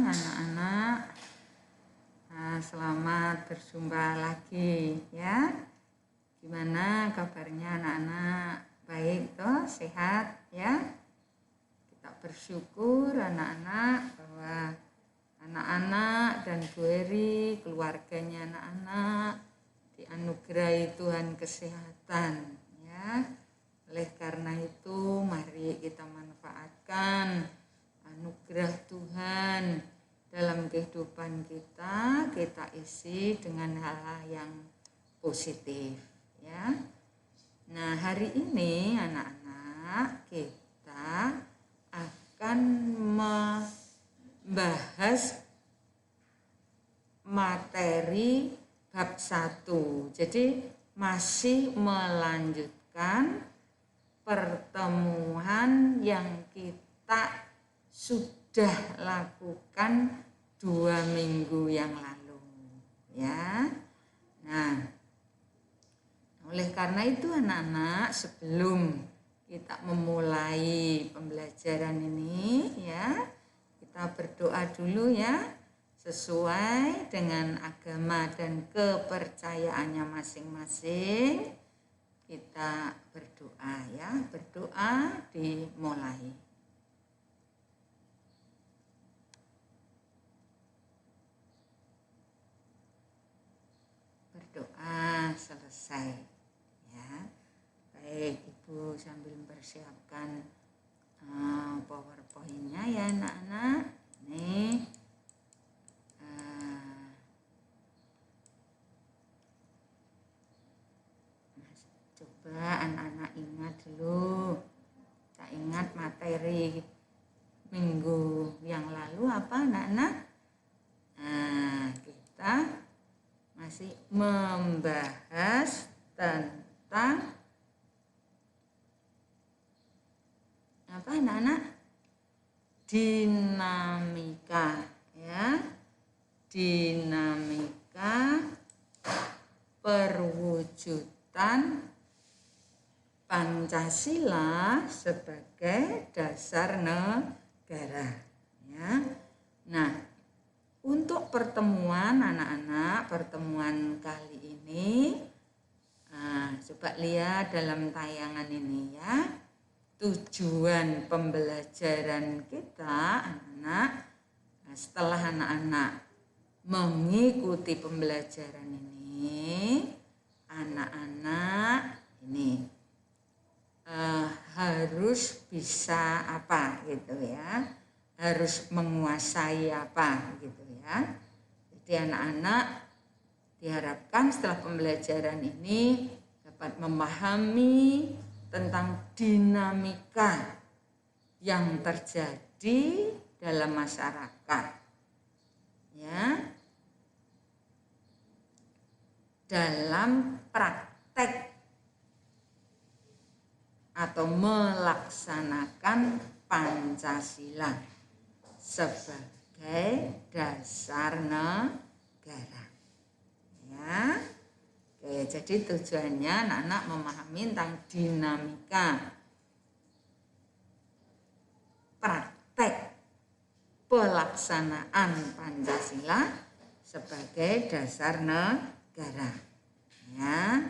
anak-anak. Selamat berjumpa lagi ya. Gimana kabarnya anak-anak? Baik toh, sehat ya? Kita bersyukur anak-anak bahwa anak-anak dan Bu Eri, keluarganya anak-anak dianugerahi Tuhan kesehatan ya. Oleh karena itu mari kita manfaatkan anugerah Tuhan dalam kehidupan kita isi dengan hal-hal yang positif ya. Nah, hari ini anak-anak kita akan membahas materi bab 1. Jadi masih melanjutkan pertemuan yang kita sudah lakukan 2 minggu yang lalu ya. Nah, oleh karena itu anak-anak, sebelum kita memulai pembelajaran ini ya, kita berdoa dulu ya, sesuai dengan agama dan kepercayaannya masing-masing. Kita berdoa ya, berdoa dimulai. Berdoa selesai ya. Baik, Ibu sambil mempersiapkan PowerPoint-nya ya anak-anak. Nih coba anak-anak ingat dulu. Kita ingat materi minggu yang lalu apa anak-anak? Nah, kita masih membahas tentang apa anak-anak? Dinamika ya. Dinamika perwujudan Pancasila sebagai dasar negara ya. Nah, untuk pertemuan anak-anak, pertemuan kali ini coba lihat dalam tayangan ini ya. Tujuan pembelajaran kita anak-anak, setelah anak-anak mengikuti pembelajaran ini, anak-anak ini harus bisa apa gitu ya, harus menguasai apa gitu ya. Jadi anak-anak diharapkan setelah pembelajaran ini dapat memahami tentang dinamika yang terjadi dalam masyarakat ya, dalam praktek atau melaksanakan Pancasila sebagai dasar negara ya. Oke, jadi tujuannya anak-anak memahami tentang dinamika praktek pelaksanaan Pancasila sebagai dasar negara ya.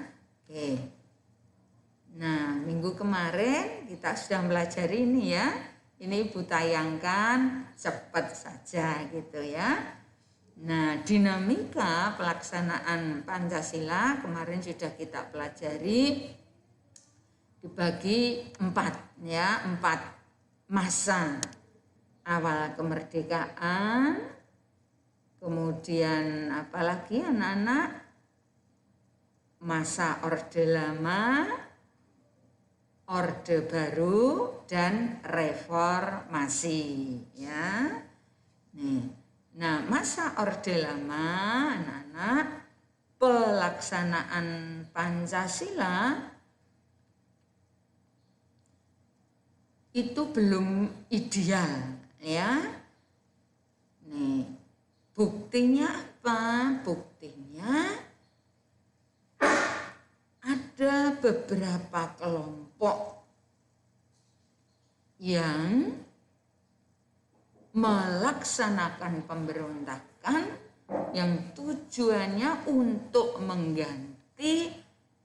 Oke. Nah, minggu kemarin kita sudah pelajari ini ya. Ini Ibu tayangkan cepat saja gitu ya. Nah, dinamika pelaksanaan Pancasila kemarin sudah kita pelajari dibagi 4 ya, 4 masa. Awal kemerdekaan, kemudian apalagi anak-anak, masa Orde Lama, Orde Baru, dan reformasi ya. Nih. Nah, masa Orde Lama anak-anak, pelaksanaan Pancasila itu belum ideal ya. Nih, buktinya apa? Buktinya ada beberapa kelompok yang melaksanakan pemberontakan yang tujuannya untuk mengganti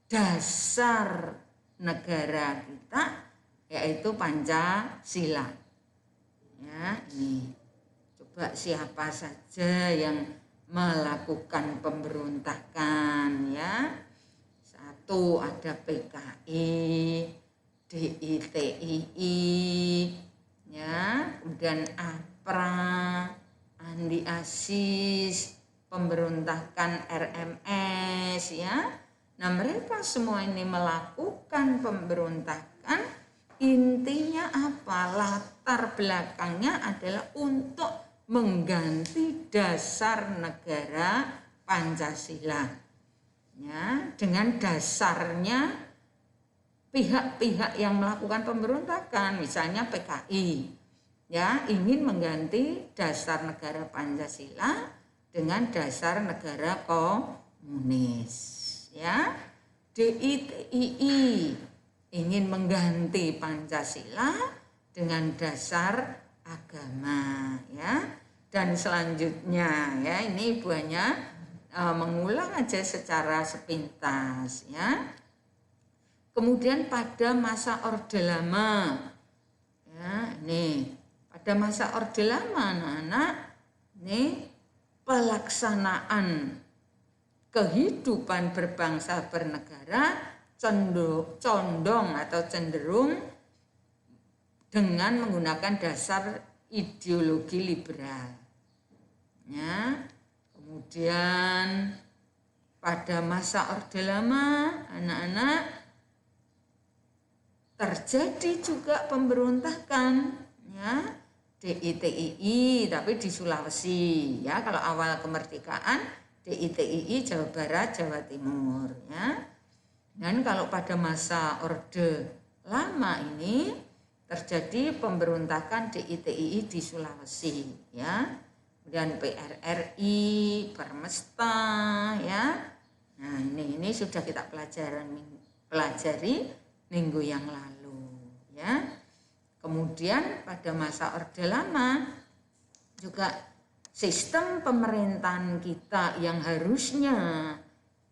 dasar negara kita, yaitu Pancasila. Ya, ini coba siapa saja yang melakukan pemberontakan, ya. Satu, ada PKI, DITII, ya, kemudian APRA, Andi Asis, pemberontakan RMS, ya. Nah, mereka semua ini melakukan pemberontakan, intinya apa? Latar belakangnya adalah untuk mengganti dasar negara Pancasila. Ya, dengan dasarnya pihak-pihak yang melakukan pemberontakan, misalnya PKI, ya, ingin mengganti dasar negara Pancasila dengan dasar negara komunis, ya. DITII ingin mengganti Pancasila dengan dasar agama, ya. Dan selanjutnya, ya, ini Ibu hanya mengulang aja secara sepintas, ya. Kemudian pada masa Orde Lama, ya, nih pada masa Orde Lama, anak-anak, nih pelaksanaan kehidupan berbangsa bernegara condong atau cenderung dengan menggunakan dasar ideologi liberal, ya. Kemudian pada masa Orde Lama, anak-anak, terjadi juga pemberontakan, ya, DITII tapi di Sulawesi, ya. Kalau awal kemerdekaan DITII Jawa Barat, Jawa Timur, ya. Dan kalau pada masa Orde Lama ini terjadi pemberontakan DITII di Sulawesi, ya. Kemudian PRRI, Permesta, ya. Nah, ini sudah kita pelajari minggu yang lalu, ya. Kemudian pada masa Orde Lama juga sistem pemerintahan kita yang harusnya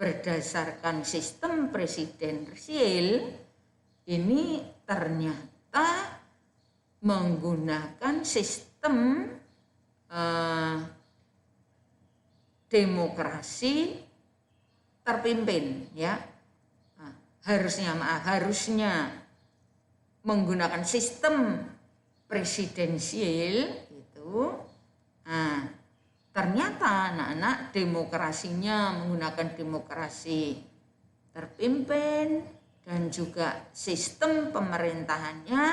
berdasarkan sistem presidensial ini ternyata menggunakan sistem demokrasi terpimpin, ya. Nah, harusnya menggunakan sistem presidensial itu. Nah, ternyata anak-anak demokrasinya menggunakan demokrasi terpimpin dan juga sistem pemerintahannya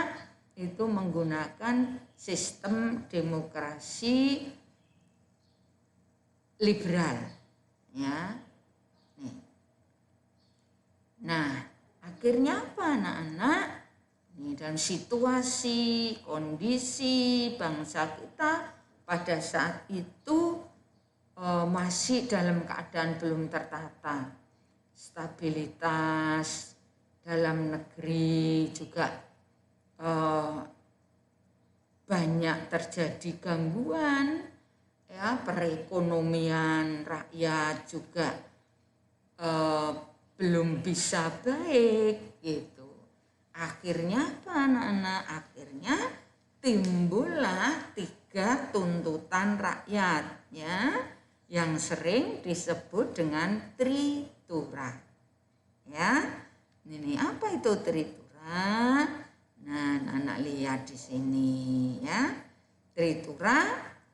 itu menggunakan sistem demokrasi liberal, ya. Nih. Nah, akhirnya apa anak-anak? Nih, dalam situasi kondisi bangsa kita pada saat itu masih dalam keadaan belum tertata, stabilitas dalam negeri juga banyak terjadi gangguan, ya, perekonomian rakyat juga belum bisa baik, gitu. Akhirnya apa anak-anak? Akhirnya timbullah 3 tuntutan rakyat, ya, yang sering disebut dengan Tritura, ya. Ini apa itu Tritura? Nah, anak lihat di sini, ya. Tritura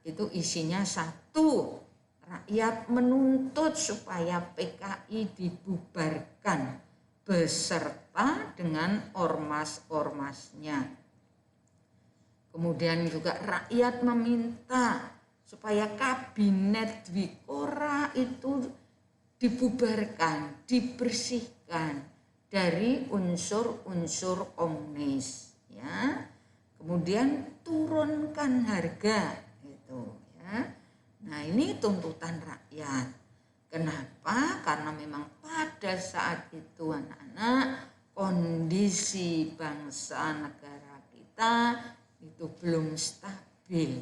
itu isinya 1, rakyat menuntut supaya PKI dibubarkan beserta dengan ormas-ormasnya. Kemudian juga rakyat meminta supaya kabinet Dwikora itu dibubarkan, dibersihkan dari unsur-unsur komunis, ya. Kemudian turunkan harga, gitu, ya. Nah, ini tuntutan rakyat. Kenapa? Karena memang pada saat itu anak-anak kondisi bangsa negara kita itu belum stabil,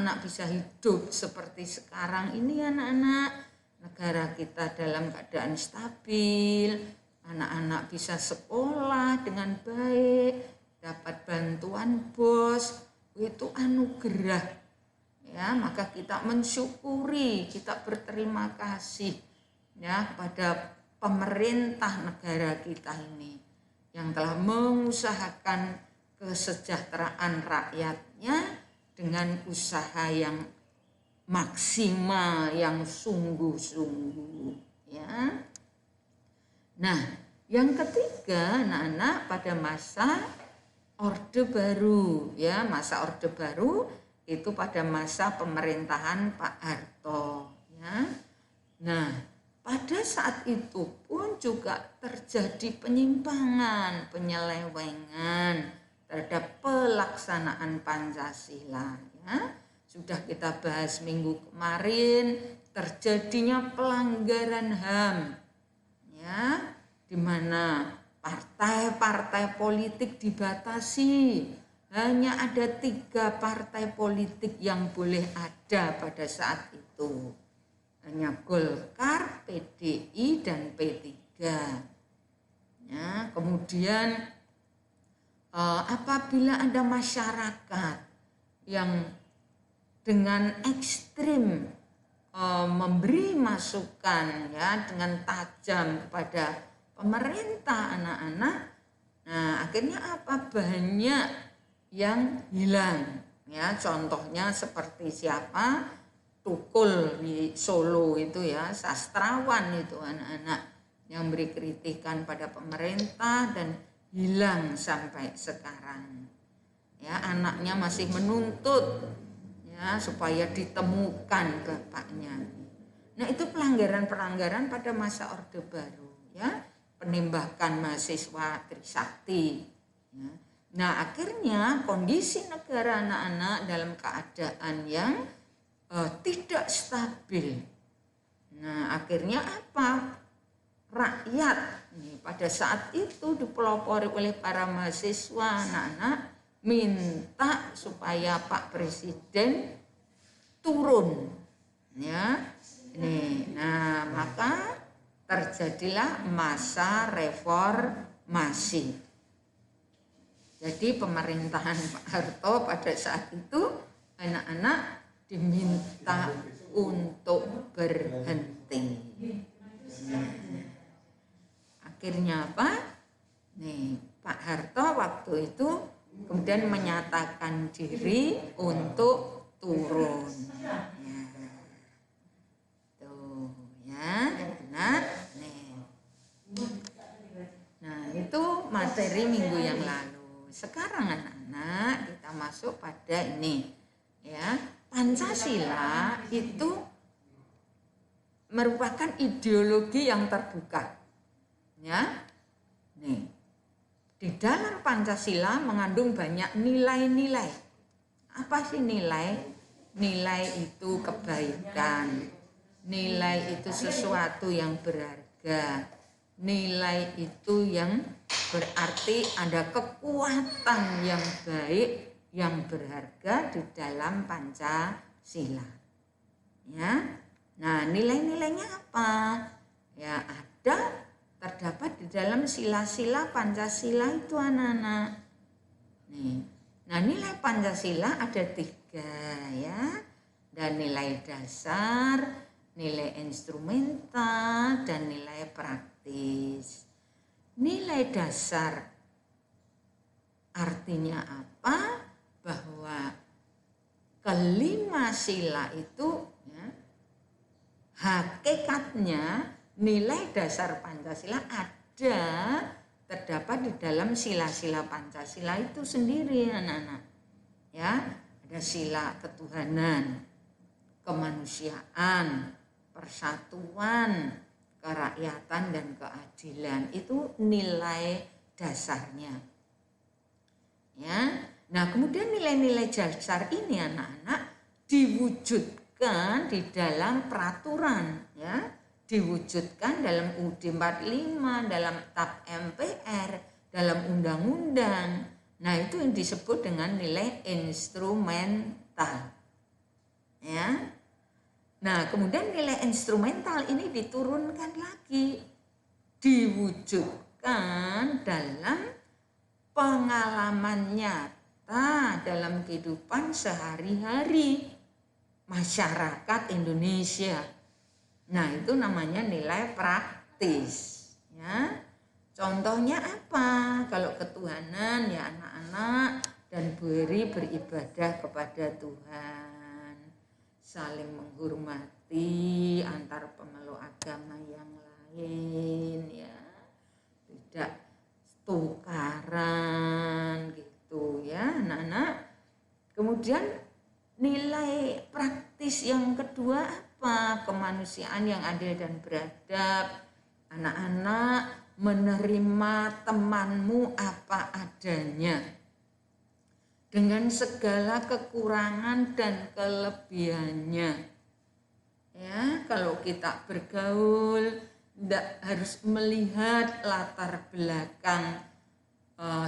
anak-anak bisa hidup seperti sekarang ini anak-anak, negara kita dalam keadaan stabil, anak-anak bisa sekolah dengan baik, dapat bantuan BOS, itu anugerah. Ya, maka kita mensyukuri, kita berterima kasih ya kepada pemerintah negara kita ini yang telah mengusahakan kesejahteraan rakyatnya dengan usaha yang maksimal, yang sungguh-sungguh ya. Nah, yang ketiga anak-anak pada masa Orde Baru ya, masa Orde Baru itu pada masa pemerintahan Pak Harto ya. Nah, pada saat itu pun juga terjadi penyimpangan, penyelewengan terhadap pelaksanaan Pancasila ya. Sudah kita bahas minggu kemarin, terjadinya pelanggaran HAM ya, di mana partai-partai politik dibatasi. Hanya ada 3 partai politik yang boleh ada pada saat itu. Hanya Golkar, PDI, dan P3. Ya, kemudian apabila ada masyarakat yang dengan ekstrim memberi masukan ya dengan tajam kepada pemerintah anak-anak, nah akhirnya apa? Banyak yang hilang ya, contohnya seperti siapa? Tukul di Solo itu ya, sastrawan itu anak-anak yang beri kritikan pada pemerintah dan hilang sampai sekarang ya. Anaknya masih menuntut ya supaya ditemukan bapaknya. Nah, itu pelanggaran-pelanggaran pada masa Orde Baru ya, penembakan mahasiswa Trisakti ya. Nah, akhirnya kondisi negara anak-anak dalam keadaan yang tidak stabil. Nah, akhirnya apa? Rakyat pada saat itu dipelopori oleh para mahasiswa anak-anak minta supaya Pak Presiden turun ya. Nah, maka terjadilah masa reformasi. Jadi pemerintahan Pak Harto pada saat itu anak-anak diminta untuk berhenti. Akhirnya apa? Pak Harto waktu itu kemudian menyatakan diri untuk turun. Tuh ya, nah itu materi minggu yang lalu. Sekarang anak-anak kita masuk pada ini ya, Pancasila itu merupakan ideologi yang terbuka ya. Di dalam Pancasila mengandung banyak nilai-nilai. Apa sih nilai? Nilai itu kebaikan, nilai itu sesuatu yang berharga, nilai itu yang berarti ada kekuatan yang baik, yang berharga di dalam Pancasila. Ya, nah nilai-nilainya apa? Ya ada, terdapat di dalam sila-sila Pancasila itu anak-anak. Nah nilai Pancasila ada 3 ya, dan nilai dasar, nilai instrumental, dan nilai praktis. Nilai dasar artinya apa? Bahwa kelima sila itu ya, hakikatnya nilai dasar Pancasila ada terdapat di dalam sila-sila Pancasila itu sendiri anak-anak. Ya, ada sila ketuhanan, kemanusiaan, persatuan, kerakyatan, dan keadilan. Itu nilai dasarnya. Ya. Nah, kemudian nilai-nilai dasar ini anak-anak diwujudkan di dalam peraturan ya. Diwujudkan dalam UUD 45, dalam TAP MPR, dalam undang-undang. Nah, itu yang disebut dengan nilai instrumental. Ya. Nah, kemudian nilai instrumental ini diturunkan lagi, diwujudkan dalam pengalaman nyata dalam kehidupan sehari-hari masyarakat Indonesia. Nah, itu namanya nilai praktis. Ya. Contohnya apa? Kalau ketuhanan ya anak-anak dan beribadah kepada Tuhan. Saling menghormati antar pemeluk agama yang lain ya, tidak tukaran gitu ya anak-anak. Kemudian nilai praktis yang kedua apa? Kemanusiaan yang adil dan beradab. Anak-anak menerima temanmu apa adanya, dengan segala kekurangan dan kelebihannya. Ya, kalau kita bergaul tidak harus melihat latar belakang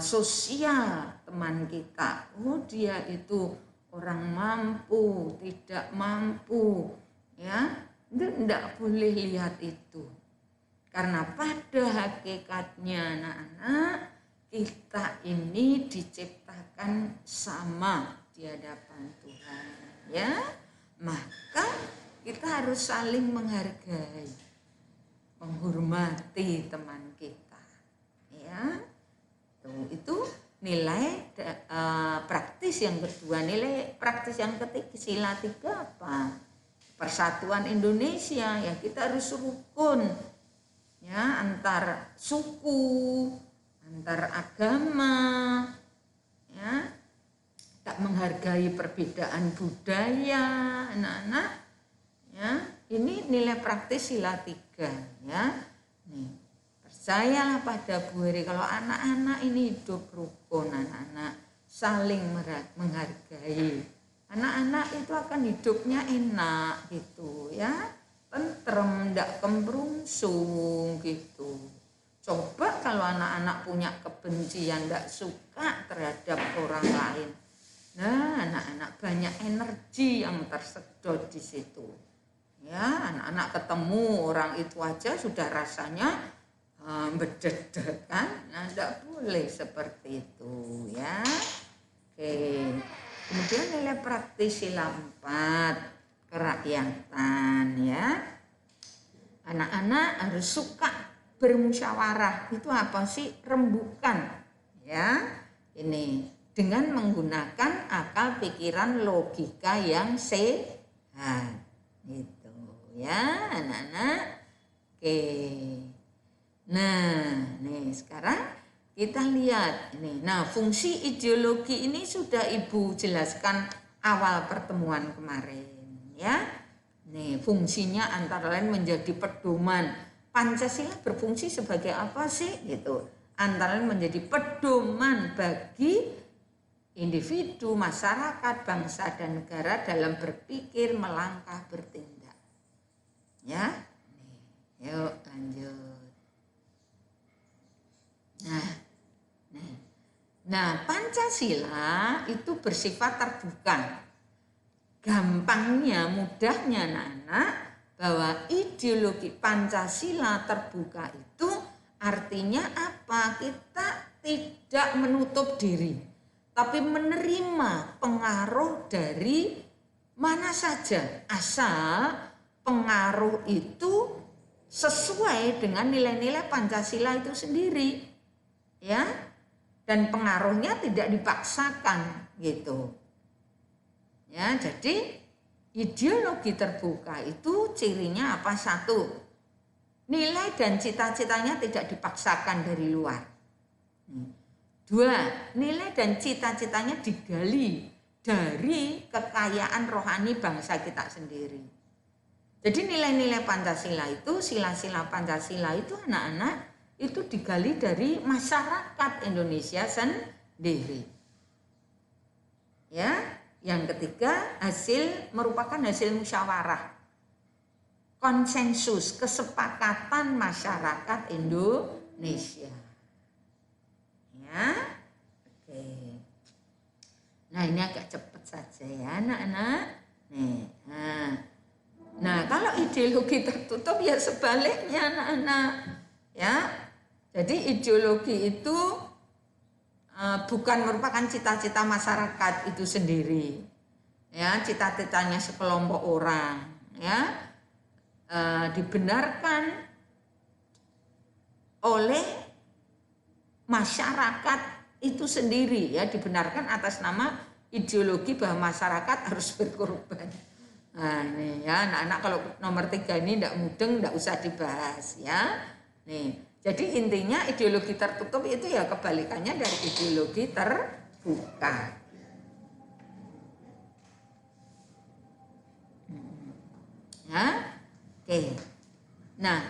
sosial teman kita. Oh, dia itu orang mampu, tidak mampu. Ya, tidak boleh lihat itu. Karena pada hakikatnya anak-anak, kita ini diciptakan sama di hadapan Tuhan, ya. Maka kita harus saling menghargai, menghormati teman kita, ya. Itu nilai praktis yang kedua. Nilai praktis yang ketiga, sila 3 apa? Persatuan Indonesia, ya kita harus rukun, ya, antar suku, antar agama, ya, tak menghargai perbedaan budaya, anak-anak, ya. Ini nilai praktis sila 3, ya. Nih, percayalah pada Bu Heri, kalau anak-anak ini hidup rukun, anak-anak saling menghargai, anak-anak itu akan hidupnya enak gitu, ya, tentrem, tidak kembrungsung gitu. Coba kalau anak-anak punya kebencian, tidak suka terhadap orang lain, nah anak-anak banyak energi yang tersedot di situ. Ya, anak-anak ketemu orang itu aja sudah rasanya bededek kan. Nah, tidak boleh seperti itu, ya. Oke. Kemudian nilai praktis sila 4, kerakyatan, ya. Anak-anak harus suka bermusyawarah. Itu apa sih? Rembukan, ya. Ini dengan menggunakan akal, pikiran, logika yang sehat. Gitu, ya, anak-anak. Oke. Nah, nih sekarang kita lihat ini. Nah, fungsi ideologi ini sudah Ibu jelaskan awal pertemuan kemarin, ya. Nih, fungsinya antara lain menjadi pedoman. Pancasila berfungsi sebagai apa sih? Gitu. Antara lain menjadi pedoman bagi individu, masyarakat, bangsa dan negara dalam berpikir, melangkah, bertindak. Ya. Nih, yuk lanjut. Nah, Pancasila itu bersifat terbuka. Gampangnya, mudahnya anak-anak, bahwa ideologi Pancasila terbuka itu artinya apa? Kita tidak menutup diri, tapi menerima pengaruh dari mana saja, asal pengaruh itu sesuai dengan nilai-nilai Pancasila itu sendiri, ya, dan pengaruhnya tidak dipaksakan gitu, ya. Jadi ideologi terbuka itu cirinya apa? 1, nilai dan cita-citanya tidak dipaksakan dari luar. 2, nilai dan cita-citanya digali dari kekayaan rohani bangsa kita sendiri. Jadi nilai-nilai Pancasila itu, sila-sila Pancasila itu anak-anak itu digali dari masyarakat Indonesia sendiri. Ya, yang ketiga merupakan hasil musyawarah, konsensus, kesepakatan masyarakat Indonesia. Ya, oke. Nah, ini agak cepat saja ya anak-anak. Nih, ideologi tertutup ya sebaliknya anak-anak. Ya. Jadi ideologi itu bukan merupakan cita-cita masyarakat itu sendiri. Ya, cita-citanya sekelompok orang, ya. Dibenarkan oleh masyarakat itu sendiri, ya, dibenarkan atas nama ideologi bahwa masyarakat harus berkorban. Nah, nih ya, anak-anak kalau nomor 3 ini tidak mudeng, tidak usah dibahas, ya. Nih, jadi intinya ideologi tertutup itu ya kebalikannya dari ideologi terbuka. Ya, oke. Nah,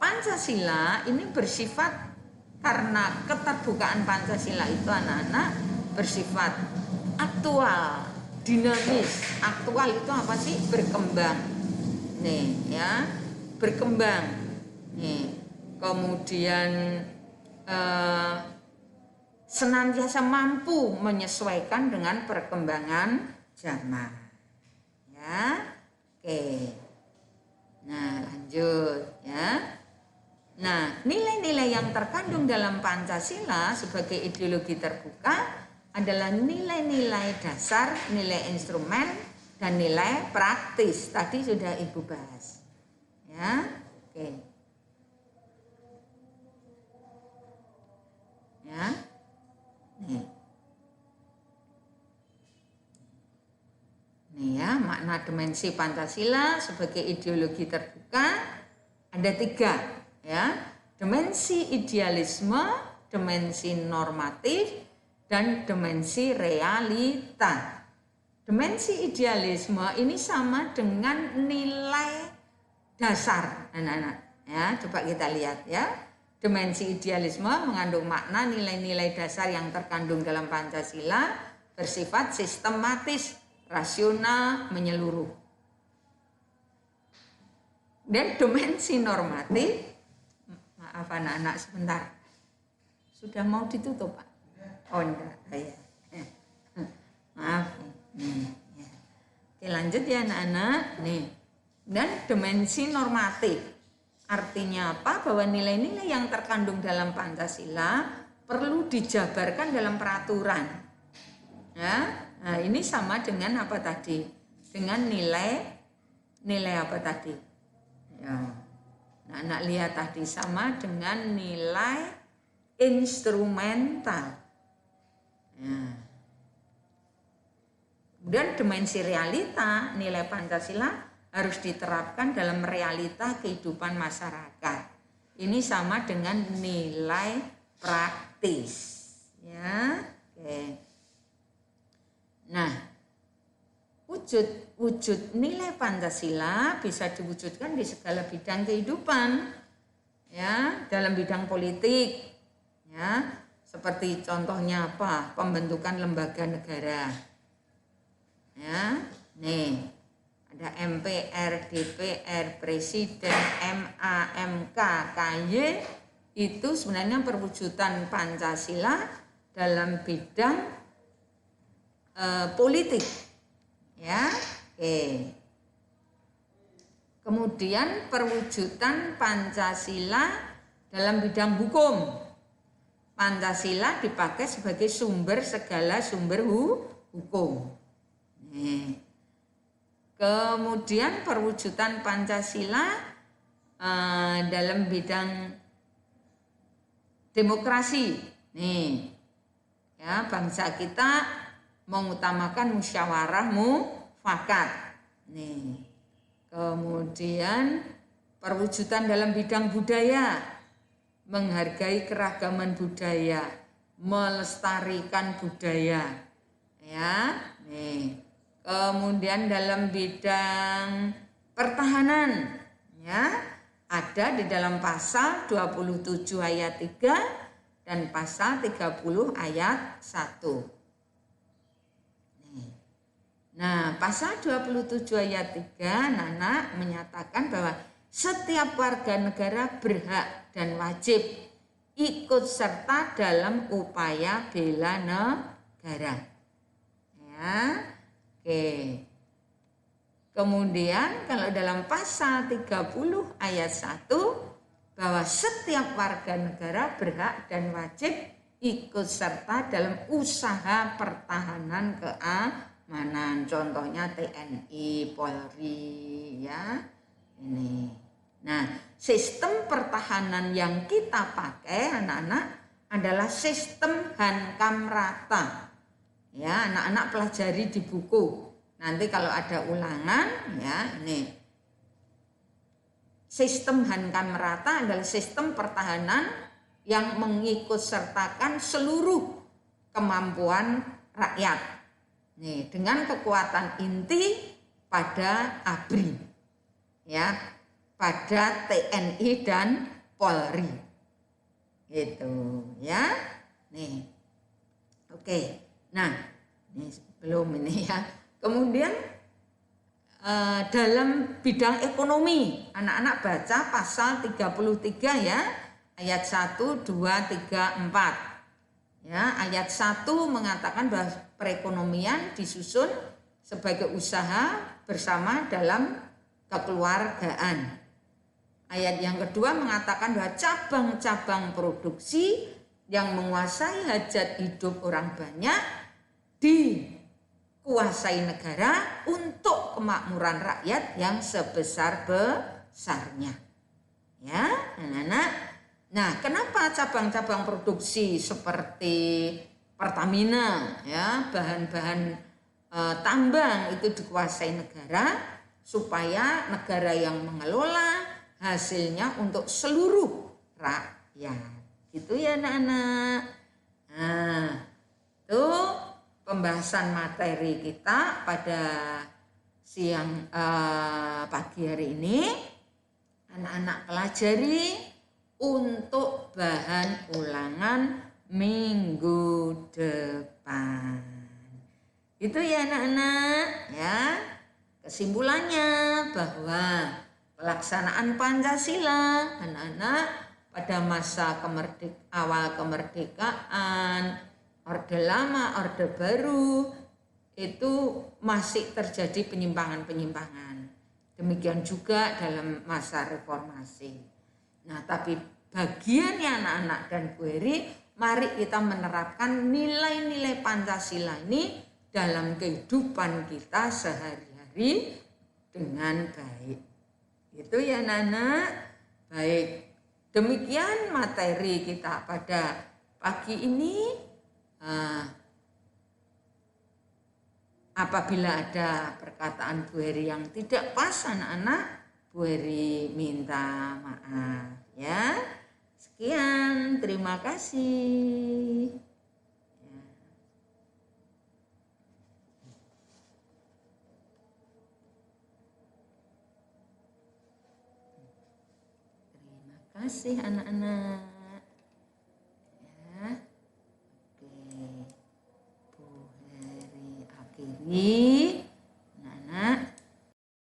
Pancasila ini bersifat, karena keterbukaan Pancasila itu anak-anak bersifat aktual, dinamis. Aktual itu apa sih? Berkembang. Nih, ya, berkembang. Nih, kemudian senantiasa mampu menyesuaikan dengan perkembangan zaman. Ya, oke. Nah, lanjut ya. Nah, nilai-nilai yang terkandung dalam Pancasila sebagai ideologi terbuka adalah nilai-nilai dasar, nilai instrumen, dan nilai praktis. Tadi sudah Ibu bahas. Ya, oke. Ya, nih. Nih ya, makna dimensi Pancasila sebagai ideologi terbuka ada 3. Ya, dimensi idealisme, dimensi normatif, dan dimensi realita. Dimensi idealisme ini sama dengan nilai dasar, anak-anak. Ya, coba kita lihat ya. Dimensi idealisme mengandung makna nilai-nilai dasar yang terkandung dalam Pancasila bersifat sistematis, rasional, menyeluruh. Dan dimensi normatif, maaf anak-anak sebentar, sudah mau ditutup Pak? Oh enggak, ya. Maaf. Ya. Oke, lanjut ya anak-anak. Nih, dan dimensi normatif artinya apa? Bahwa nilai-nilai yang terkandung dalam Pancasila perlu dijabarkan dalam peraturan. Ya, nah ini sama dengan apa tadi? Dengan nilai apa tadi? Ya. Nah, anak lihat tadi sama dengan nilai instrumental. Ya. Kemudian dimensi realita, nilai Pancasila harus diterapkan dalam realita kehidupan masyarakat. Ini sama dengan nilai praktis. Ya, oke. Nah, wujud nilai Pancasila bisa diwujudkan di segala bidang kehidupan, ya, dalam bidang politik, ya, seperti contohnya apa? Pembentukan lembaga negara, ya, nih ada MPR, DPR, Presiden, MA, MK, KY, itu sebenarnya perwujudan Pancasila dalam bidang politik. Ya, oke. Kemudian perwujudan Pancasila dalam bidang hukum. Pancasila dipakai sebagai sumber segala sumber hukum. Nih. Kemudian perwujudan Pancasila dalam bidang demokrasi. Nih, ya, bangsa kita mengutamakan musyawarah mufakat. Nih. Kemudian perwujudan dalam bidang budaya, menghargai keragaman budaya, melestarikan budaya. Ya, nih. Kemudian dalam bidang pertahanan, ya, ada di dalam pasal 27 ayat 3 dan pasal 30 ayat 1. Nah, pasal 27 ayat 3 Nana menyatakan bahwa setiap warga negara berhak dan wajib ikut serta dalam upaya bela negara. Ya. Oke. Kemudian kalau dalam pasal 30 ayat 1 bahwa setiap warga negara berhak dan wajib ikut serta dalam usaha pertahanan keamanan. Contohnya TNI, Polri ya. Ini. Nah, sistem pertahanan yang kita pakai anak-anak adalah sistem hankam rata. Ya, anak-anak pelajari di buku. Nanti kalau ada ulangan ya, ini. Sistem hankam rata adalah sistem pertahanan yang mengikut sertakan seluruh kemampuan rakyat. Nih, dengan kekuatan inti pada ABRI. Ya, pada TNI dan Polri. Itu ya. Nih. Oke. Nah, ini belum ini ya. Kemudian dalam bidang ekonomi, anak-anak baca pasal 33 ya, ayat 1, 2, 3, 4. Ya, ayat 1 mengatakan bahwa perekonomian disusun sebagai usaha bersama dalam kekeluargaan. Ayat yang kedua mengatakan bahwa cabang-cabang produksi yang menguasai hajat hidup orang banyak dikuasai negara untuk kemakmuran rakyat yang sebesar-besarnya. Ya, anak-anak. Nah, kenapa cabang-cabang produksi seperti Pertamina, ya, bahan-bahan tambang itu dikuasai negara supaya negara yang mengelola hasilnya untuk seluruh rakyat. Gitu ya anak-anak. Nah, itu pembahasan materi kita pada siang pagi hari ini. Anak-anak pelajari untuk bahan ulangan minggu depan. Itu ya anak-anak ya. Kesimpulannya bahwa pelaksanaan Pancasila anak-anak pada masa awal kemerdekaan, Orde Lama, Orde Baru itu masih terjadi penyimpangan-penyimpangan. Demikian juga dalam masa reformasi. Nah, tapi bagiannya anak-anak dan Bu Heri, mari kita menerapkan nilai-nilai Pancasila ini dalam kehidupan kita sehari-hari dengan baik. Itu ya anak-anak. Baik, demikian materi kita pada pagi ini. Apabila ada perkataan Bu Heri yang tidak pas anak-anak, Bu Heri minta maaf ya. Sekian, terima kasih. Terima kasih anak-anak. Ya. Oke. Bu Heri akhiri